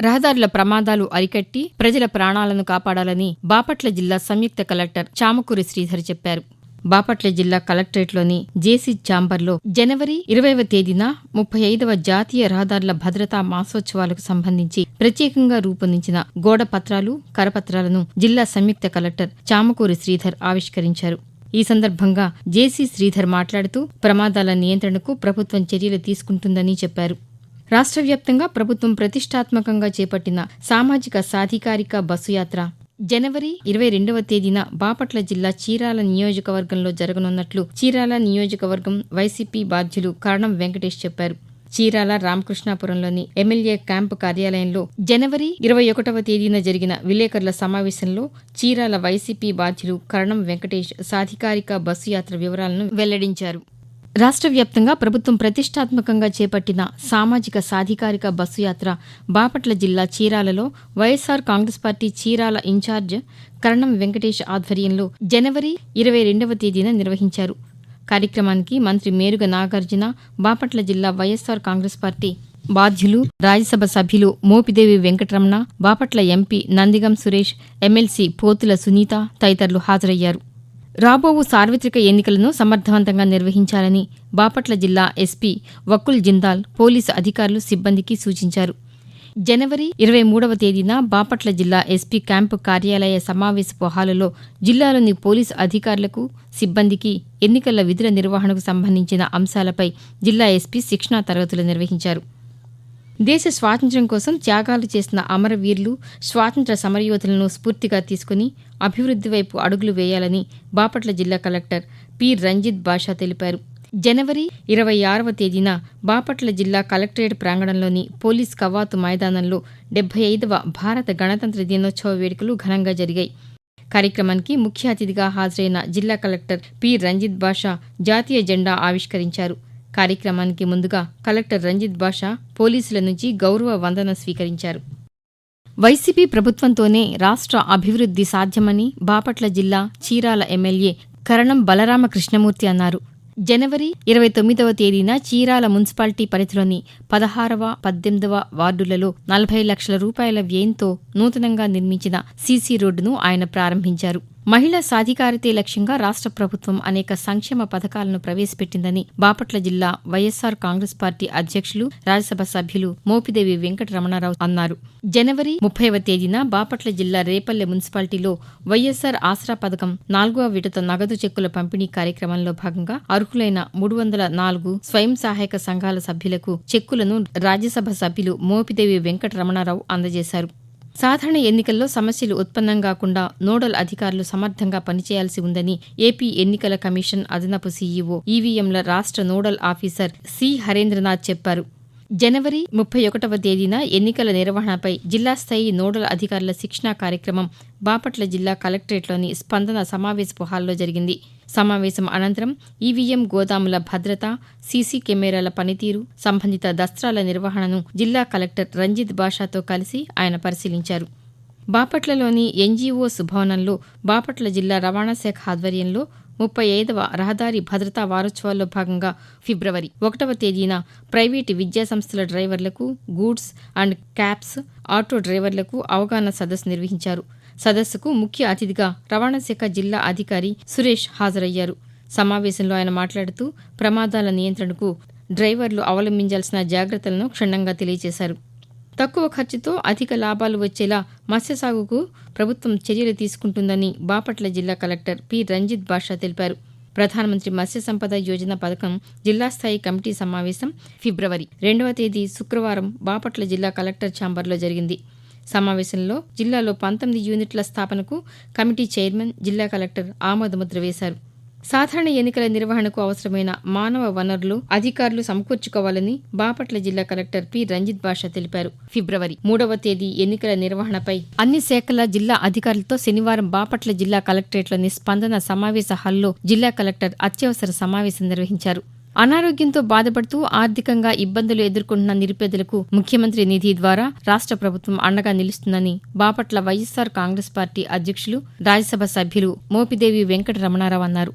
రహదారుల ప్రమాదాలు అరికట్టి ప్రజల ప్రాణాలను కాపాడాలని బాపట్ల జిల్లా సంయుక్త కలెక్టర్ చామకూరి శ్రీధర్ చెప్పారు. బాపట్ల జిల్లా కలెక్టరేట్లోని జేసీ ఛాంబర్లో జనవరి 20వ తేదీన 35వ జాతీయ రహదారుల భద్రతా మాసోత్సవాలకు సంబంధించి ప్రత్యేకంగా రూపొందించిన గోడ పత్రాలు, కరపత్రాలను జిల్లా సంయుక్త కలెక్టర్ చామకూరి శ్రీధర్ ఆవిష్కరించారు. ఈ సందర్భంగా జేసీ శ్రీధర్ మాట్లాడుతూ ప్రమాదాల నియంత్రణకు ప్రభుత్వం చర్యలు తీసుకుంటుందని చెప్పారు. రాష్ట్ర వ్యాప్తంగా ప్రభుత్వం ప్రతిష్టాత్మకంగా చేపట్టిన సామాజిక సాధికారిక బస్సు యాత్ర జనవరి 22వ తేదీన బాపట్ల జిల్లా చీరాల నియోజకవర్గంలో జరగనున్నట్లు చీరాల నియోజకవర్గం వైసీపీ బాధ్యులు కరణం వెంకటేష్ చెప్పారు. చీరాల రామకృష్ణాపురంలోని ఎమ్మెల్యే క్యాంపు కార్యాలయంలో జనవరి 21వ తేదీన జరిగిన విలేకరుల సమావేశంలో చీరాల వైసీపీ బాధ్యులు కరణం వెంకటేష్ సాధికారిక బస్సు యాత్ర వివరాలను వెల్లడించారు. రాష్ట్ర వ్యాప్తంగా ప్రభుత్వం ప్రతిష్టాత్మకంగా చేపట్టిన సామాజిక సాధికారిక బస్సు యాత్ర బాపట్ల జిల్లా చీరాలలో వైఎస్సార్ కాంగ్రెస్ పార్టీ చీరాల ఇన్ఛార్జ్ కరణం వెంకటేష్ ఆధ్వర్యంలో జనవరి 22వ తేదీన నిర్వహించారు. కార్యక్రమానికి మంత్రి మేరుగ నాగార్జున, బాపట్ల జిల్లా వైఎస్సార్ కాంగ్రెస్ పార్టీ బాధ్యులు, రాజ్యసభ సభ్యులు మోపిదేవి వెంకటరమణ, బాపట్ల ఎంపీ నందిగం సురేష్, ఎమ్మెల్సీ పోతుల సునీత తదితరులు హాజరయ్యారు. రాబోవు సార్వత్రిక ఎన్నికలను సమర్థవంతంగా నిర్వహించాలని బాపట్ల జిల్లా ఎస్పీ వకుల్ జిందాల్ పోలీసు అధికారులు, సిబ్బందికి సూచించారు. జనవరి 23వ తేదీన బాపట్ల జిల్లా ఎస్పీ క్యాంపు కార్యాలయ సమావేశపు హాలులో జిల్లాలోని పోలీసు అధికారులకు, సిబ్బందికి ఎన్నికల విధుల నిర్వహణకు సంబంధించిన అంశాలపై జిల్లా ఎస్పీ శిక్షణా తరగతులు నిర్వహించారు. దేశ స్వాతంత్ర్యం కోసం త్యాగాలు చేసిన అమరవీరులు, స్వాతంత్ర్య సమరయోధులను స్ఫూర్తిగా తీసుకుని అభివృద్ధి వైపు అడుగులు వేయాలని బాపట్ల జిల్లా కలెక్టర్ పి రంజిత్ బాషా తెలిపారు. జనవరి 26వ తేదీన బాపట్ల జిల్లా కలెక్టరేట్ ప్రాంగణంలోని పోలీస్ కవాతు మైదానంలో 75వ భారత గణతంత్ర దినోత్సవ వేడుకలు ఘనంగా జరిగాయి. కార్యక్రమానికి ముఖ్య అతిథిగా హాజరైన జిల్లా కలెక్టర్ పి రంజిత్ బాషా జాతీయ జెండా ఆవిష్కరించారు. కార్యక్రమానికి ముందుగా కలెక్టర్ రంజిత్ బాషా పోలీసుల నుంచి గౌరవ వందనం స్వీకరించారు. వైసీపీ ప్రభుత్వంతోనే రాష్ట్ర అభివృద్ధి సాధ్యమని బాపట్ల జిల్లా చీరాల ఎమ్మెల్యే కరణం బలరామకృష్ణమూర్తి అన్నారు. జనవరి 29వ తేదీన చీరాల మున్సిపాలిటీ పరిధిలోని 16వ, 18వ వార్డులలో 40 లక్షల రూపాయల వ్యయంతో నూతనంగా నిర్మించిన సీసీ రోడ్డును ఆయన ప్రారంభించారు. మహిళా సాధికారతే లక్ష్యంగా రాష్ట్ర ప్రభుత్వం అనేక సంక్షేమ పథకాలను ప్రవేశపెట్టిందని బాపట్ల జిల్లా వైఎస్సార్ కాంగ్రెస్ పార్టీ అధ్యక్షులు, రాజ్యసభ సభ్యులు మోపిదేవి వెంకటరమణారావు అన్నారు. జనవరి 30వ తేదీన బాపట్ల జిల్లా రేపల్లె మున్సిపాలిటీలో వైఎస్సార్ ఆసరా పథకం 4వ విడత నగదు చెక్కుల పంపిణీ కార్యక్రమంలో భాగంగా అర్హులైన 304 స్వయం సహాయక సంఘాల సభ్యులకు చెక్కులను రాజ్యసభ సభ్యులు మోపిదేవి వెంకటరమణారావు అందజేశారు. సాధారణ ఎన్నికల్లో సమస్యలు ఉత్పన్నం కాకుండా నోడల్ అధికారులు సమర్థంగా పనిచేయాల్సి ఉందని ఏపీ ఎన్నికల కమిషన్ అదనపు సీఈఓ, ఈవీఎంల రాష్ట్ర నోడల్ ఆఫీసర్ సి హరేంద్రనాథ్ చెప్పారు. జనవరి 31వ తేదీన ఎన్నికల నిర్వహణపై జిల్లా స్థాయి నోడల్ అధికారుల శిక్షణా కార్యక్రమం బాపట్ల జిల్లా కలెక్టరేట్లోని స్పందన సమావేశపు హాల్లో జరిగింది. సమావేశం అనంతరం ఈవీఎం గోదాముల భద్రత, సీసీ కెమెరాల పనితీరు, సంబంధిత దస్త్రాల నిర్వహణను జిల్లా కలెక్టర్ రంజిత్ బాషాతో కలిసి ఆయన పరిశీలించారు. బాపట్లలోని ఎన్జీఓస్ భవనంలో బాపట్ల జిల్లా రవాణా శాఖ ఆధ్వర్యంలో 35వ రహదారి భద్రతా వారోత్సవాల్లో భాగంగా ఫిబ్రవరి 1వ తేదీన ప్రైవేటు విద్యాసంస్థల డ్రైవర్లకు, గూడ్స్ అండ్ క్యాబ్స్ ఆటో డ్రైవర్లకు అవగాహన సదస్సు నిర్వహించారు. సదస్సుకు ముఖ్య అతిథిగా రవాణా శాఖ జిల్లా అధికారి సురేష్ హాజరయ్యారు. సమావేశంలో ఆయన మాట్లాడుతూ ప్రమాదాల నియంత్రణకు డ్రైవర్లు అవలంబించాల్సిన జాగ్రత్తలను క్షుణ్ణంగా తెలియజేశారు. తక్కువ ఖర్చుతో అధిక లాభాలు వచ్చేలా మత్స్యసాగుకు ప్రభుత్వం చర్యలు తీసుకుంటుందని బాపట్ల జిల్లా కలెక్టర్ పి రంజిత్ బాషా తెలిపారు. ప్రధానమంత్రి మత్స్య సంపద యోజన పథకం జిల్లా స్థాయి కమిటీ సమావేశం ఫిబ్రవరి 2వ తేదీ శుక్రవారం బాపట్ల జిల్లా కలెక్టర్ ఛాంబర్లో జరిగింది. సమావేశంలో జిల్లాలో 19 యూనిట్ల స్థాపనకు కమిటీ చైర్మన్, జిల్లా కలెక్టర్ ఆమోదముద్ర వేశారు. సాధారణ ఎన్నికల నిర్వహణకు అవసరమైన మానవ వనరులు అధికారులు సమకూర్చుకోవాలని బాపట్ల జిల్లా కలెక్టర్ పి రంజిత్ బాషా తెలిపారు. ఫిబ్రవరి 3వ తేదీ ఎన్నికల నిర్వహణపై అన్ని శాఖల జిల్లా అధికారులతో శనివారం బాపట్ల జిల్లా కలెక్టరేట్లోని స్పందన సమావేశ హాల్లో జిల్లా కలెక్టర్ అత్యవసర సమావేశం నిర్వహించారు. అనారోగ్యంతో బాధపడుతూ ఆర్థికంగా ఇబ్బందులు ఎదుర్కొంటున్న నిరుపేదలకు ముఖ్యమంత్రి నిధి ద్వారా రాష్ట్ర ప్రభుత్వం అండగా నిలుస్తుందని బాపట్ల వైఎస్సార్ కాంగ్రెస్ పార్టీ అధ్యక్షులు, రాజ్యసభ సభ్యులు మోపిదేవి వెంకటరమణారావు అన్నారు.